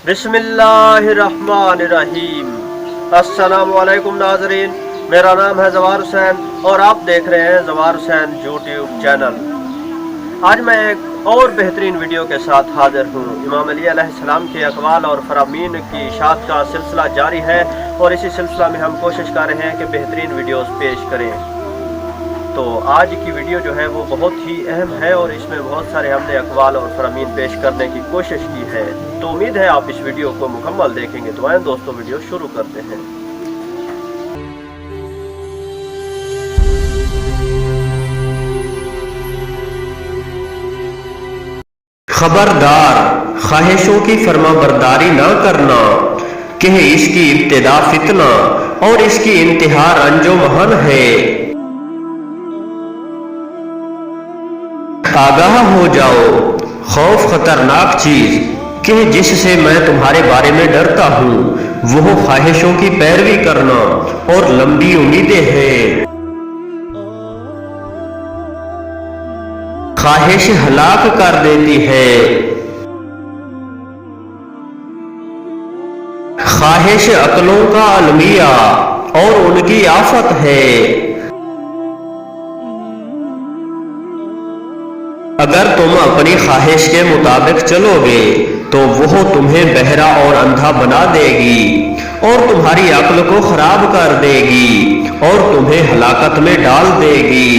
बिस्मिल्लाहिर्रहमानिर्रहीम। अस्सलामुअलैकुम नाज़रीन, मेरा नाम है ज़वार हुसैन और आप देख रहे हैं ज़वार हुसैन यूट्यूब चैनल। आज मैं एक और बेहतरीन वीडियो के साथ हाजिर हूँ। इमाम अली अलैहिस्सलाम के अक़वाल और फ़रामीन की इशाअत का सिलसिला जारी है और इसी सिलसिला में हम कोशिश कर रहे हैं कि बेहतरीन वीडियोस पेश करें। तो आज की वीडियो जो है वो बहुत ही अहम है और इसमें बहुत सारे हमने अक़वाल और फ़रामीन पेश करने की कोशिश की है। तो उम्मीद है आप इस वीडियो को मुकम्मल देखेंगे। तो आए दोस्तों, वीडियो शुरू करते हैं। खबरदार, ख्वाहिशों की फरमाबरदारी ना करना कि इसकी इब्तिदा फितना और इसकी इंतहा रंजो महन है। आगाह हो जाओ, खौफ खतरनाक चीज कि जिससे मैं तुम्हारे बारे में डरता हूँ वो ख्वाहिशों की पैरवी करना और लंबी उम्मीदें हैं। ख्वाहिश हलाक कर देती है। ख्वाहिश अक्लों का अलमिया और उनकी आफत है। अगर तुम अपनी ख्वाहिश के मुताबिक चलोगे तो वो तुम्हें बहरा और अंधा बना देगी और तुम्हारी अक्ल को खराब कर देगी और तुम्हें हलाकत में डाल देगी।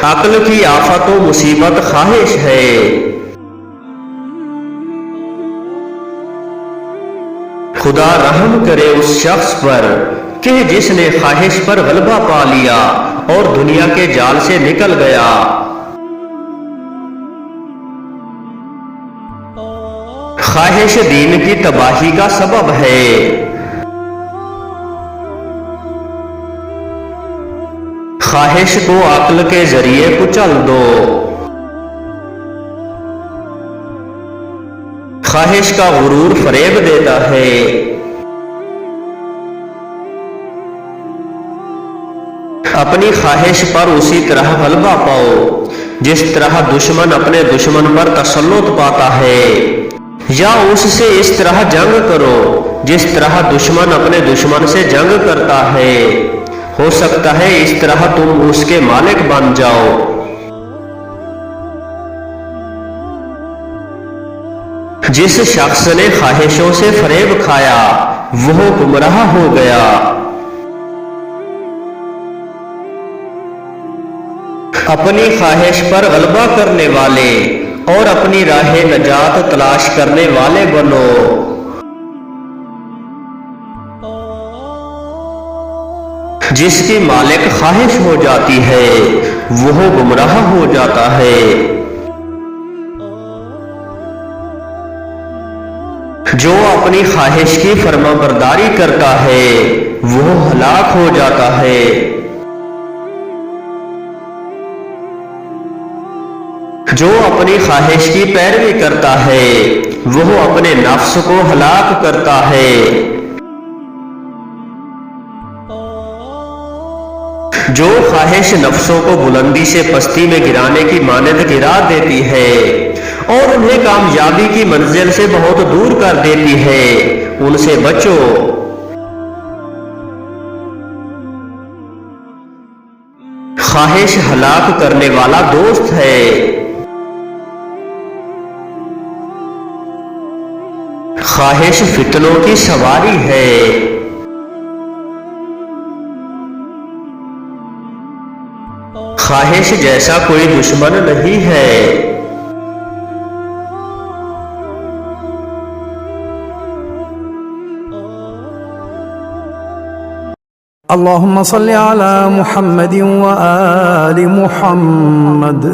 अक्ल की आफत व मुसीबत ख्वाहिश है। खुदा रहम करे उस शख्स पर कि जिसने ख्वाहिश पर गलबा पा लिया और दुनिया के जाल से निकल गया। ख्वाहिश दीन की तबाही का सबब है। ख्वाहिश को अक्ल के जरिए कुचल दो। ख्वाहिश का गुरूर फरेब देता है। अपनी ख्वाहिश पर उसी तरह गलबा पाओ जिस तरह दुश्मन अपने दुश्मन पर तसल्लुत पाता है, या उससे इस तरह जंग करो जिस तरह दुश्मन अपने दुश्मन से जंग करता है। हो सकता है इस तरह तुम उसके मालिक बन जाओ। जिस शख्स ने ख्वाहिशों से फरेब खाया वो गुमराह हो गया। अपनी ख्वाहिश पर गलबा करने वाले और अपनी राह नजात तलाश करने वाले बनो। जिसकी मालिक ख्वाहिश हो जाती है वो गुमराह हो जाता है। जो अपनी ख्वाहिश की फरमाबरदारी करता है वो हलाक हो जाता है। जो अपनी ख्वाहिश की पैरवी करता है वो अपने नफ्स को हलाक करता है। जो ख्वाहिश नफ्सों को बुलंदी से पस्ती में गिराने की मानद गिरा देती है और उन्हें कामयाबी की मंजिल से बहुत दूर कर देती है, उनसे बचो। ख्वाहिश हलाक करने वाला दोस्त है। ख्वाहिश फितनों की सवारी है। ख्वाहिश जैसा कोई दुश्मन नहीं है। अल्लाहुम्मा सल्ली अला मुहम्मदिन व आलि मुहम्मद।